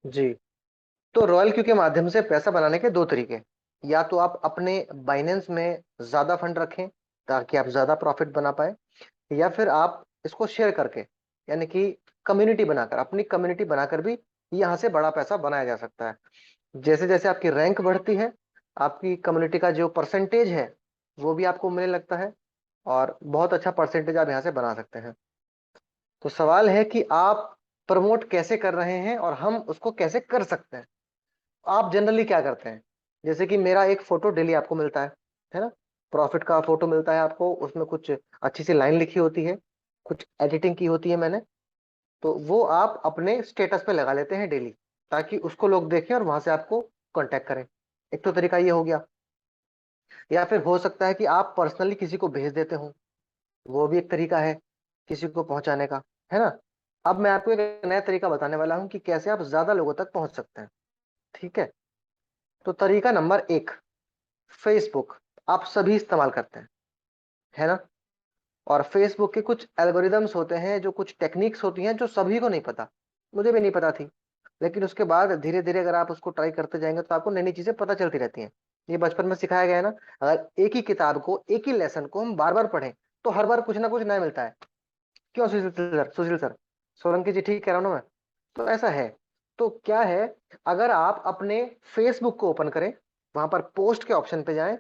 जी। तो royal Q के माध्यम से पैसा बनाने के दो तरीके। या तो आप अपने बाइनेंस में ज्यादा फंड रखें ताकि आप ज्यादा प्रॉफिट बना पाए, या फिर आप इसको शेयर करके, यानी कि कम्युनिटी बनाकर, अपनी कम्युनिटी बनाकर भी यहाँ से बड़ा पैसा बनाया जा सकता है। जैसे जैसे आपकी रैंक बढ़ती है, आपकी कम्युनिटी का जो परसेंटेज है वो भी आपको मिलने लगता है, और बहुत अच्छा परसेंटेज आप यहाँ से बना सकते हैं। तो सवाल है कि आप प्रमोट कैसे कर रहे हैं और हम उसको कैसे कर सकते हैं। आप जनरली क्या करते हैं? जैसे कि मेरा एक फोटो डेली आपको मिलता है ना? प्रॉफिट का फोटो मिलता है आपको, उसमें कुछ अच्छी सी लाइन लिखी होती है, कुछ एडिटिंग की होती है मैंने। तो वो आप अपने स्टेटस पे लगा लेते हैं डेली, ताकि उसको लोग देखें और वहां से आपको कांटेक्ट करें। एक तो तरीका ये हो गया। या फिर हो सकता है कि आप पर्सनली किसी को भेज देते हो, वो भी एक तरीका है किसी को पहुंचाने का, है ना? अब मैं आपको एक नया तरीका बताने वाला हूं कि कैसे आप ज्यादा लोगों तक पहुंच सकते हैं। ठीक है? तो तरीका नंबर एक, फेसबुक। आप सभी इस्तेमाल करते हैं, है ना? और फेसबुक के कुछ एल्गोरिदम्स होते हैं, जो कुछ टेक्निक्स होती हैं जो सभी को नहीं पता। मुझे भी नहीं पता थी, लेकिन उसके बाद धीरे धीरे अगर आप उसको ट्राई करते जाएंगे तो आपको नई नई चीजें पता चलती रहती हैं। ये बचपन में सिखाया गया है ना। अगर एक ही किताब को, एक ही लेसन को हम बार बार पढ़ें तो हर बार कुछ ना कुछ नया मिलता है। क्यों सुशील सर, सोलंकी जी, ठीक कह रहा हूं ना मैं? तो ऐसा है। तो क्या है, अगर आप अपने फेसबुक को ओपन करें, वहां पर पोस्ट के ऑप्शन पे जाएं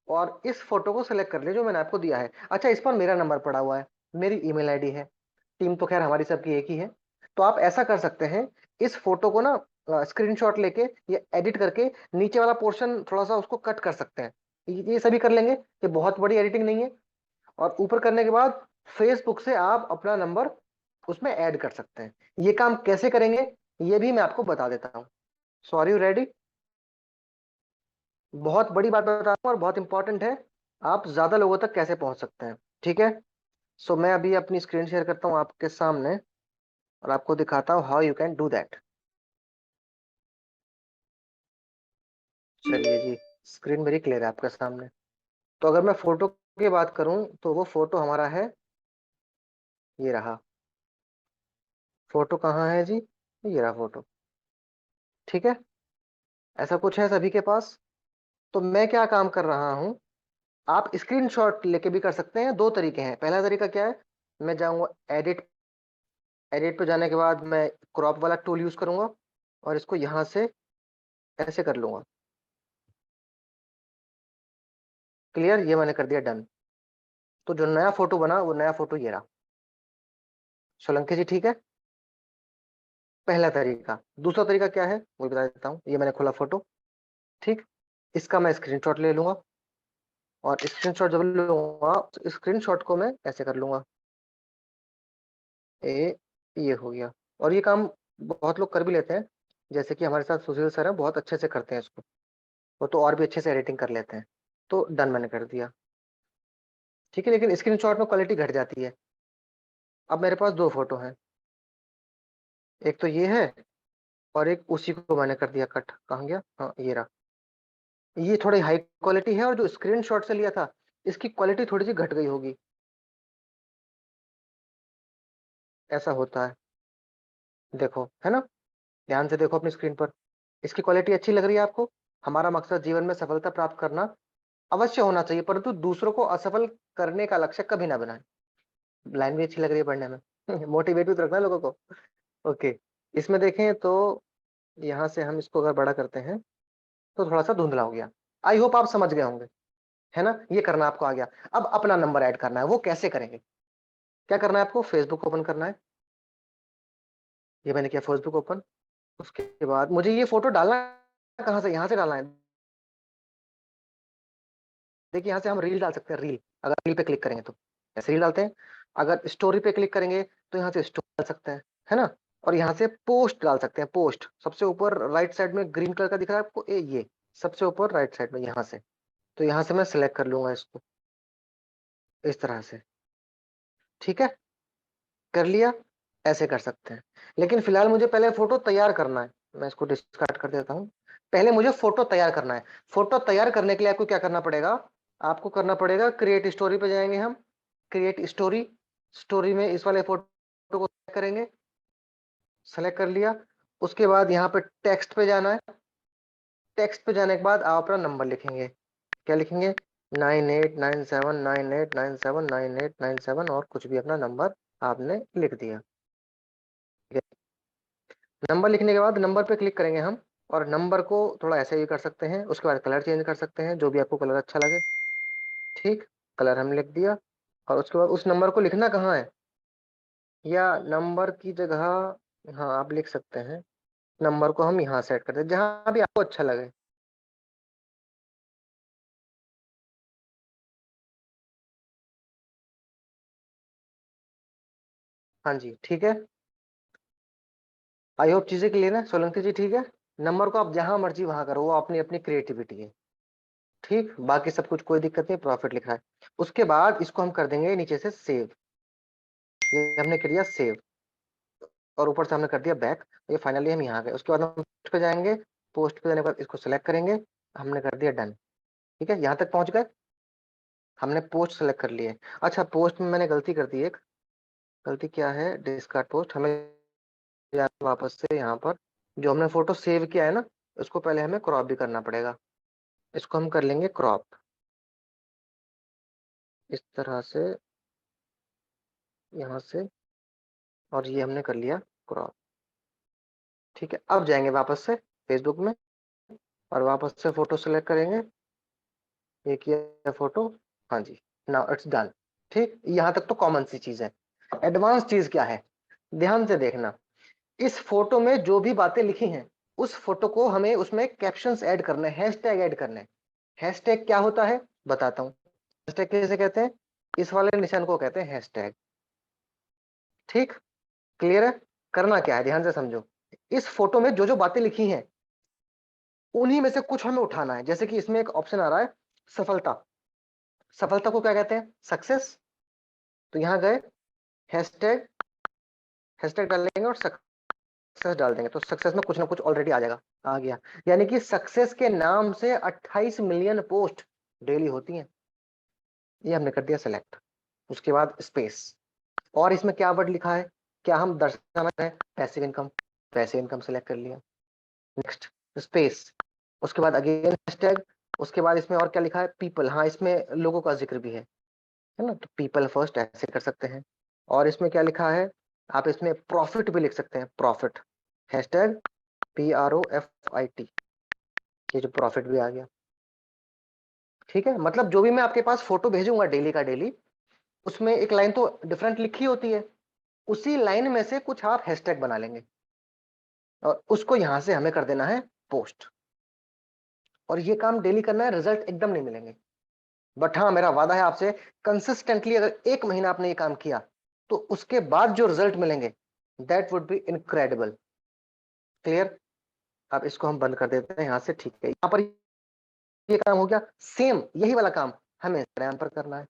और इस फोटो को सिलेक्ट कर ले जो मैंने आपको दिया है। अच्छा, इस पर मेरा नंबर पड़ा हुआ है, मेरी ईमेल आईडी है, टीम तो खैर हमारी सबकी एक ही है। तो आप ऐसा कर सकते हैं, इस फोटो को ना स्क्रीनशॉट लेके या एडिट करके नीचे वाला पोर्शन थोड़ा सा उसको कट कर सकते हैं। ये सभी कर लेंगे, ये बहुत बड़ी एडिटिंग नहीं है। और ऊपर करने के बाद फेसबुक से आप अपना नंबर उसमें ऐड कर सकते हैं। ये काम कैसे करेंगे ये भी मैं आपको बता देता हूँ। Sorry, you ready? बहुत बड़ी बात बता रहा हूँ और बहुत इंपॉर्टेंट है। आप ज्यादा लोगों तक कैसे पहुंच सकते हैं, ठीक है? सो मैं अभी अपनी स्क्रीन शेयर करता हूँ आपके सामने और आपको दिखाता हूँ how you can do that. चलिए जी, स्क्रीन मेरी क्लियर है आपके सामने। तो अगर मैं फोटो की बात करूं तो वो फोटो हमारा है, ये रहा। फोटो कहाँ है जी? ये रहा फोटो। ठीक है? ऐसा कुछ है सभी के पास। तो मैं क्या काम कर रहा हूँ, आप स्क्रीनशॉट लेके भी कर सकते हैं। दो तरीके हैं। पहला तरीका क्या है, मैं जाऊंगा एडिट, एडिट पे जाने के बाद मैं क्रॉप वाला टूल यूज करूंगा और इसको यहां से ऐसे कर लूंगा। क्लियर? ये मैंने कर दिया डन। तो जो नया फोटो बना वो नया फोटो ये रहा। सोलंकी जी, ठीक है? पहला तरीका। दूसरा तरीका क्या है वो बता देता हूँ। ये मैंने खोला फोटो, ठीक। इसका मैं स्क्रीनशॉट ले लूंगा, और स्क्रीनशॉट जब लूंगा स्क्रीनशॉट को मैं ऐसे कर लूंगा। ये हो गया। और ये काम बहुत लोग कर भी लेते हैं, जैसे कि हमारे साथ सुशील सर हैं, बहुत अच्छे से करते हैं इसको। वो तो और भी अच्छे से एडिटिंग कर लेते हैं। तो डन मैंने कर दिया, ठीक है। लेकिन स्क्रीनशॉट में क्वालिटी घट जाती है। अब मेरे पास दो फोटो हैं, एक तो ये है और एक उसी को मैंने कर दिया कट। कहाँ गया? हाँ, ये रहा। ये थोड़ी हाई क्वालिटी है और जो स्क्रीनशॉट से लिया था इसकी क्वालिटी थोड़ी सी घट गई होगी। ऐसा होता है, देखो, है ना? ध्यान से देखो अपनी स्क्रीन पर। इसकी क्वालिटी अच्छी लग रही है आपको? हमारा मकसद जीवन में सफलता प्राप्त करना अवश्य होना चाहिए, परंतु दूसरों को असफल करने का लक्ष्य कभी ना बनाए। लाइन भी अच्छी लग रही है पढ़ने में मोटिवेट भी तो रखना है लोगों को। ओके। इसमें देखें तो यहाँ से हम इसको अगर बड़ा करते हैं तो थोड़ा सा धुंधला हो गया। आई होप आप समझ गए होंगे, है ना? ये करना आपको आ गया। अब अपना नंबर ऐड करना है, वो कैसे करेंगे? क्या करना है आपको? फेसबुक ओपन करना है। ये मैंने किया फेसबुक ओपन। उसके बाद मुझे ये फोटो डालना कहाँ से? यहाँ से डालना है। देखिए, यहाँ से हम रील डाल सकते हैं, रील। अगर रील पे क्लिक करेंगे तो ऐसे रील डालते हैं। अगर स्टोरी पे क्लिक करेंगे तो यहाँ से स्टोरी डाल सकते हैं, है ना? और यहाँ से पोस्ट डाल सकते हैं, पोस्ट। सबसे ऊपर राइट साइड में ग्रीन कलर का दिख रहा है आपको, ये सबसे ऊपर राइट साइड में, यहाँ से। तो यहाँ से मैं सिलेक्ट कर लूंगा इसको इस तरह से, ठीक है? कर लिया। ऐसे कर सकते हैं। लेकिन फिलहाल मुझे पहले फोटो तैयार करना है। मैं इसको डिस्कार्ड कर देता हूँ। पहले मुझे फोटो तैयार करना है। फोटो तैयार करने के लिए आपको क्या करना पड़ेगा? आपको करना पड़ेगा, क्रिएट स्टोरी पे जाएंगे हम। क्रिएट स्टोरी, स्टोरी में इस वाले फोटो को select करेंगे। सेलेक्ट कर लिया। उसके बाद यहाँ पे टेक्स्ट पे जाना है। टेक्स्ट पे जाने के बाद आप अपना नंबर लिखेंगे। क्या लिखेंगे? 989798979897 और कुछ भी अपना नंबर आपने लिख दिया। ठीक है, नंबर लिखने के बाद नंबर पे क्लिक करेंगे हम, और नंबर को थोड़ा ऐसे भी कर सकते हैं। उसके बाद कलर चेंज कर सकते हैं, जो भी आपको कलर अच्छा लगे। ठीक, कलर हमने लिख दिया। और उसके बाद उस नंबर को लिखना कहाँ है, या नंबर की जगह, हाँ आप लिख सकते हैं, नंबर को हम यहाँ सेट करते हैं जहां भी आपको अच्छा लगे। हाँ जी ठीक है। आई होप चीजें क्लियर है सोलंकी जी, ठीक है। नंबर को आप जहां मर्जी वहां करो, वो अपनी अपनी क्रिएटिविटी है। ठीक, बाकी सब कुछ कोई दिक्कत नहीं, प्रॉफिट लिखा है। उसके बाद इसको हम कर देंगे नीचे से सेव। ये हमने कर दिया सेव, और ऊपर से हमने कर दिया बैक। ये फाइनली हम यहाँ गए। उसके बाद हम पोस्ट पे जाएंगे। पोस्ट पे जाने के बाद इसको सिलेक्ट करेंगे, हमने कर दिया डन। ठीक है, यहाँ तक पहुंच गए। हमने पोस्ट सेलेक्ट कर लिए। अच्छा, पोस्ट में मैंने गलती कर दी एक। गलती क्या है? Discard post. हमें वापस से यहाँ पर जो हमने फोटो सेव किया है ना, उसको पहले हमें क्रॉप भी करना पड़ेगा। इसको हम कर लेंगे क्रॉप इस तरह से, यहाँ से, और ये हमने कर लिया क्रॉप। ठीक है, अब जाएंगे वापस से फेसबुक में, और वापस से फोटो सेलेक्ट करेंगे। ये किया फोटो, हाँ जी, नाउ इट्स डन। ठीक, यहाँ तक तो कॉमन सी चीज है। एडवांस चीज क्या है, ध्यान से देखना। इस फोटो में जो भी बातें लिखी हैं, उस फोटो को हमें उसमें कैप्शंस ऐड करने हैं, हैशटैग ऐड करने हैं। हैशटैग क्या होता है बताता हूँ। हैशटैग कैसे कहते हैं? इस वाले निशान को कहते हैं हैशटैग। ठीक, क्लियर है? करना क्या है, ध्यान से समझो। इस फोटो में जो जो बातें लिखी हैं, उन्हीं में से कुछ हमें उठाना है। जैसे कि इसमें एक ऑप्शन आ रहा है सफलता। सफलता को क्या कहते हैं? सक्सेस। तो यहाँ गए, हैशटैग, हैशटैग डालेंगे और सक्सेस डाल देंगे, तो सक्सेस में कुछ ना कुछ ऑलरेडी आ जाएगा। आ गया, यानी कि सक्सेस के नाम से 28 मिलियन पोस्ट डेली होती हैं। ये हमने कर दिया सेलेक्ट। उसके बाद स्पेस, और इसमें क्या वर्ड लिखा है, क्या हम दर्शाना है? Passive income. Passive income select कर लिया। Next, space. उसके बाद अगेन हैशटैग। उसके बाद इसमें और क्या लिखा है? पीपल। हाँ, इसमें लोगों का जिक्र भी है ना, तो पीपल फर्स्ट ऐसे कर सकते हैं। और इसमें क्या लिखा है, आप इसमें प्रॉफिट भी लिख सकते हैं, प्रॉफिट। हैशटैग PROFIT, ये जो प्रॉफिट भी आ गया। ठीक है, मतलब जो भी मैं आपके पास फोटो भेजूंगा डेली का डेली, उसमें एक लाइन तो डिफरेंट लिखी होती है, उसी लाइन में से कुछ आप हैशटैग बना लेंगे, और उसको यहां से हमें कर देना है पोस्ट। और ये काम डेली करना है, रिजल्ट एकदम नहीं मिलेंगे, बट हाँ मेरा वादा है आपसे, कंसिस्टेंटली अगर 1 महीना आपने ये काम किया, तो उसके बाद जो रिजल्ट मिलेंगे, that would be incredible. Clear? अब इसको हम बंद कर देते हैं यहाँ से। ठीक है, यहाँ पर ये काम हो गया। सेम यही वाला काम हमें इंस्टाग्राम पर करना है।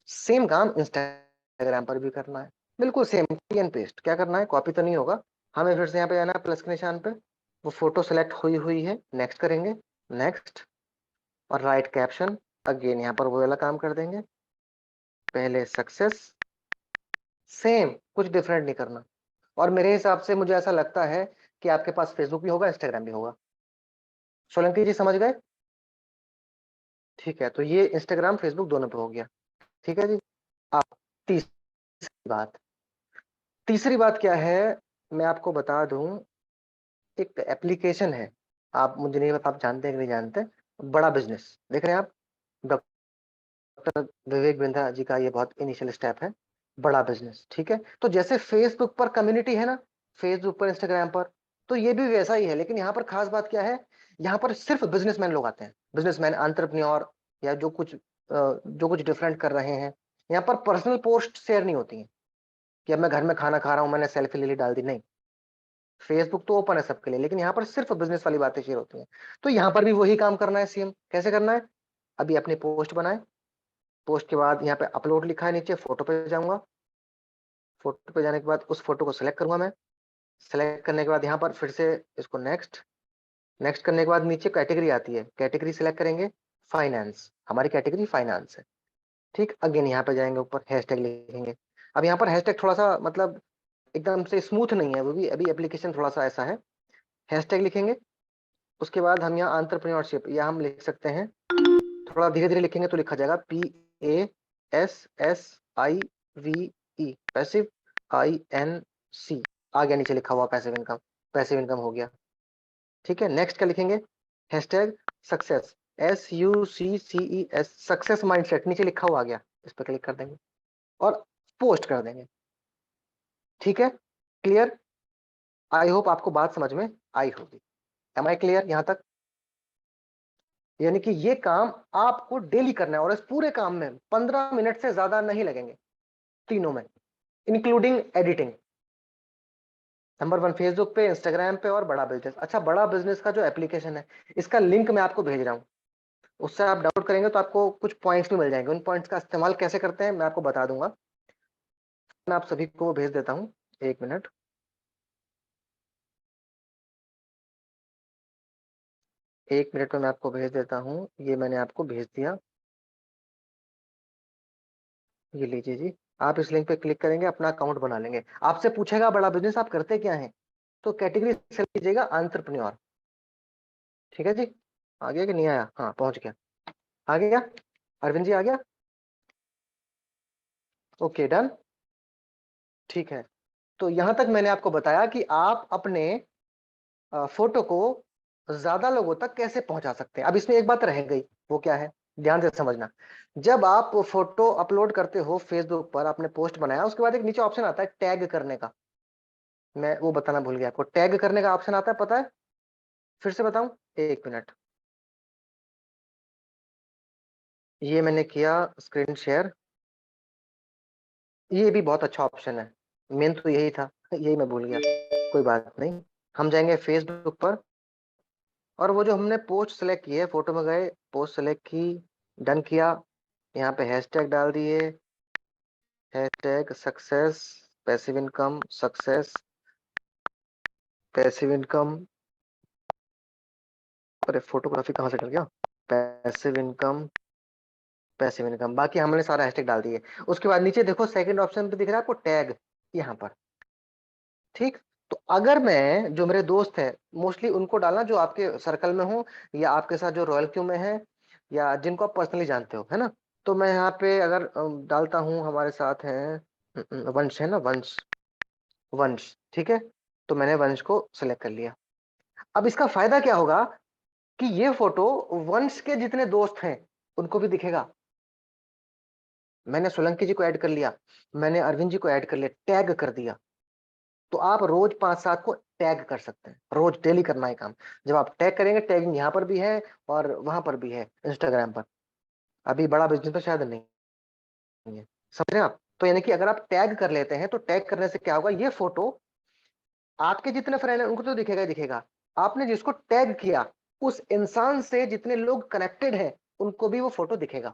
सेम काम इंस्टाग्राम पर भी करना है, बिल्कुल सेम, कॉपी एंड पेस्ट। क्या करना है, कॉपी तो नहीं होगा, हमें फिर से यहाँ पे जाना है प्लस के निशान पे। वो फोटो सेलेक्ट हुई हुई है, नेक्स्ट करेंगे। नेक्स्ट, और राइट कैप्शन। अगेन यहाँ पर वो वाला काम कर देंगे, पहले सक्सेस। सेम, कुछ डिफरेंट नहीं करना। और मेरे हिसाब से मुझे ऐसा लगता है कि आपके पास फेसबुक भी होगा, इंस्टाग्राम भी होगा। सोलंकी जी समझ गए? ठीक है, तो ये इंस्टाग्राम फेसबुक दोनों पे हो गया। ठीक है जी। आप, तीसरी बात, तीसरी बात क्या है, मैं आपको बता दूं। एक एप्लीकेशन है, आप, मुझे नहीं पता आप जानते हैं कि नहीं जानते, बड़ा बिजनेस, देख रहे हैं आप, डॉक्टर विवेक बिंद्रा जी का ये बहुत इनिशियल स्टेप है, बड़ा बिजनेस। ठीक है, तो जैसे फेसबुक पर कम्युनिटी है ना, फेसबुक पर, इंस्टाग्राम पर, तो ये भी वैसा ही है। लेकिन यहाँ पर खास बात क्या है, यहाँ पर सिर्फ बिजनेसमैन लोग आते हैं, बिजनेसमैन, एंटरप्रेन्योर, या जो कुछ डिफरेंट कर रहे हैं। यहाँ पर पर्सनल पोस्ट शेयर नहीं होती है, कि अब मैं घर में खाना खा रहा हूँ, मैंने सेल्फी ले ली डाल दी, नहीं। फेसबुक तो ओपन है सबके लिए, लेकिन यहाँ पर सिर्फ बिजनेस वाली बातें शेयर होती हैं। तो यहाँ पर भी वही काम करना है सेम। कैसे करना है? अभी अपनी पोस्ट बनाए, पोस्ट के बाद यहाँ पे अपलोड लिखा है, नीचे फोटो पे जाऊंगा। फोटो पे जाने के बाद उस फोटो को सिलेक्ट करूंगा मैं। सिलेक्ट करने के बाद यहाँ पर फिर से इसको नेक्स्ट, नेक्स्ट करने के बाद नीचे कैटेगरी आती है, कैटेगरी सिलेक्ट करेंगे, फाइनेंस, हमारी कैटेगरी फाइनेंस है। ठीक, अगेन यहाँ पे जाएंगे, ऊपर हैशटैग लिखेंगे। अब यहाँ पर हैशटैग थोड़ा सा मतलब एकदम से स्मूथ नहीं है, वो भी अभी एप्लीकेशन थोड़ा सा ऐसा है, हैशटैग लिखेंगे, उसके बाद हम यहाँ एंटरप्रेन्योरशिप या हम लिख सकते हैं, थोड़ा धीरे धीरे लिखेंगे तो लिखा जाएगा PASSIVE, पैसिव, INC, आ गया नीचे लिखा हुआ पैसिव इनकम, पैसिव इनकम हो गया। ठीक है, नेक्स्ट क्या लिखेंगे, hashtag success, SUCCES, success mindset, नीचे लिखा हुआ आ गया, इस पर क्लिक कर देंगे और पोस्ट कर देंगे। ठीक है, क्लियर? आई होप आपको बात समझ में आई होगी। एम आई क्लियर यहां तक? यानी कि ये काम आपको डेली करना है और इस पूरे काम में 15 मिनट से ज्यादा नहीं लगेंगे, तीनों में, इंक्लूडिंग एडिटिंग। नंबर 1 फेसबुक पे, इंस्टाग्राम पे और बड़ा बिजनेस। अच्छा, बड़ा बिजनेस का जो एप्लीकेशन है, इसका लिंक मैं आपको भेज रहा हूँ, उससे आप डाउनलोड करेंगे तो आपको कुछ पॉइंट्स भी मिल जाएंगे। उन पॉइंट्स का इस्तेमाल कैसे करते हैं मैं आपको बता दूंगा, मैं आप सभी को भेज देता हूँ, 1 मिनट। एक मिनट में मैं आपको भेज देता हूँ, ये मैंने आपको भेज दिया, ये लीजिए जी। आप इस लिंक पे क्लिक करेंगे, अपना अकाउंट बना लेंगे। आपसे पूछेगा बड़ा बिजनेस आप करते क्या है, तो कैटेगरी सेलेक्ट कीजिएगा एंटरप्रेन्योर। ठीक है जी, आ गया कि नहीं आया? हाँ पहुंच गया, आ गया अरविंद जी, आ गया। ओके डन, ठीक है। तो यहां तक मैंने आपको बताया कि आप अपने फोटो को ज्यादा लोगों तक कैसे पहुंचा सकते हैं। अब इसमें एक बात रह गई, वो क्या है, ध्यान से समझना। जब आप फोटो अपलोड करते हो फेसबुक पर, आपने पोस्ट बनाया, उसके बाद एक नीचे ऑप्शन आता है टैग करने का, मैं वो बताना भूल गया आपको, टैग करने का ऑप्शन आता है, पता है? फिर से बताऊं, 1 मिनट, ये मैंने किया स्क्रीन शेयर, ये भी बहुत अच्छा ऑप्शन है, मेन तो यही था, यही मैं भूल गया, कोई बात नहीं। हम जाएंगे फेसबुक पर और वो जो हमने पोस्ट सेलेक्ट की है, फोटो में गए, पोस्ट सेलेक्ट की, डन किया, यहाँ पे हैशटैग डाल दिए, hashtag success passive income, success passive income, अरे फोटोग्राफी कहाँ से कर गया, पैसिव इनकम, पैसिव इनकम, बाकी हमने सारा हैशटैग डाल दिए। उसके बाद नीचे देखो सेकंड ऑप्शन पे दिख रहा है आपको टैग, यहाँ पर। ठीक, तो अगर मैं, जो मेरे दोस्त हैं, मोस्टली उनको डालना जो आपके सर्कल में हो, या आपके साथ जो रॉयल क्यू में है, या जिनको आप पर्सनली जानते हो, है ना। तो मैं यहाँ पे अगर डालता हूँ, हमारे साथ हैं वंश, है ना, वंश, वंश, ठीक है, तो मैंने वंश को सिलेक्ट कर लिया। अब इसका फायदा क्या होगा कि ये फोटो वंश के जितने दोस्त हैं उनको भी दिखेगा। मैंने सोलंकी जी को ऐड कर लिया, मैंने अरविंद जी को ऐड कर लिया, टैग कर दिया, तो आप रोज 5-7 को टैग कर सकते हैं, रोज डेली करना है काम। जब आप टैग करेंगे, टैगिंग यहाँ पर भी है और वहां पर भी है, इंस्टाग्राम पर, अभी बड़ा बिजनेस पर शायद नहीं है, समझ रहे हैं आप? तो यानी कि अगर आप टैग कर लेते हैं, तो टैग करने से क्या होगा, ये फोटो आपके जितने फ्रेंड हैं उनको तो दिखेगा ही दिखेगा, आपने जिसको टैग किया उस इंसान से जितने लोग कनेक्टेड हैं उनको भी वो फोटो दिखेगा।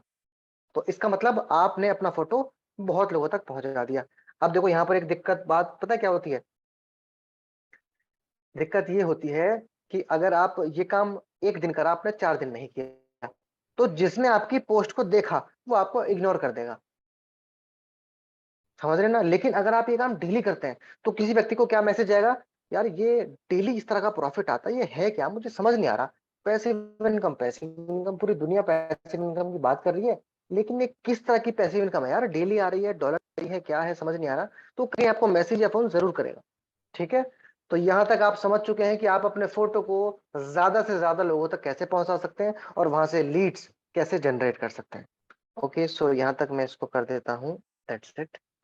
तो इसका मतलब आपने अपना फोटो बहुत लोगों तक पहुंचा दिया। अब देखो यहाँ पर एक दिक्कत, बात पता क्या होती है, दिक्कत ये होती है कि अगर आप ये काम एक दिन करा, आपने 4 दिन नहीं किया, तो जिसने आपकी पोस्ट को देखा वो आपको इग्नोर कर देगा, समझ रहे हैं ना। लेकिन अगर आप ये काम डेली करते हैं, तो किसी व्यक्ति को क्या मैसेज आएगा, यार ये डेली इस तरह का प्रॉफिट आता है, ये है क्या, मुझे समझ नहीं आ रहा। पैसिव इनकम, पैसिव इनकम, पूरी दुनिया पैसिव इनकम की बात कर रही है, लेकिन ये किस तरह की पैसिव इनकम है यार, डेली आ रही है, डॉलर आ रही है, क्या है समझ नहीं आ रहा। तो कहीं आपको मैसेज या फोन जरूर करेगा। ठीक है, तो यहां तक आप समझ चुके हैं कि आप अपने फोटो को ज्यादा से ज्यादा लोगों तक कैसे पहुंचा सकते हैं और वहां से लीड्स कैसे जनरेट कर सकते हैं। ओके, सो यहां तक मैं इसको कर देता हूँ, दैट्स इट।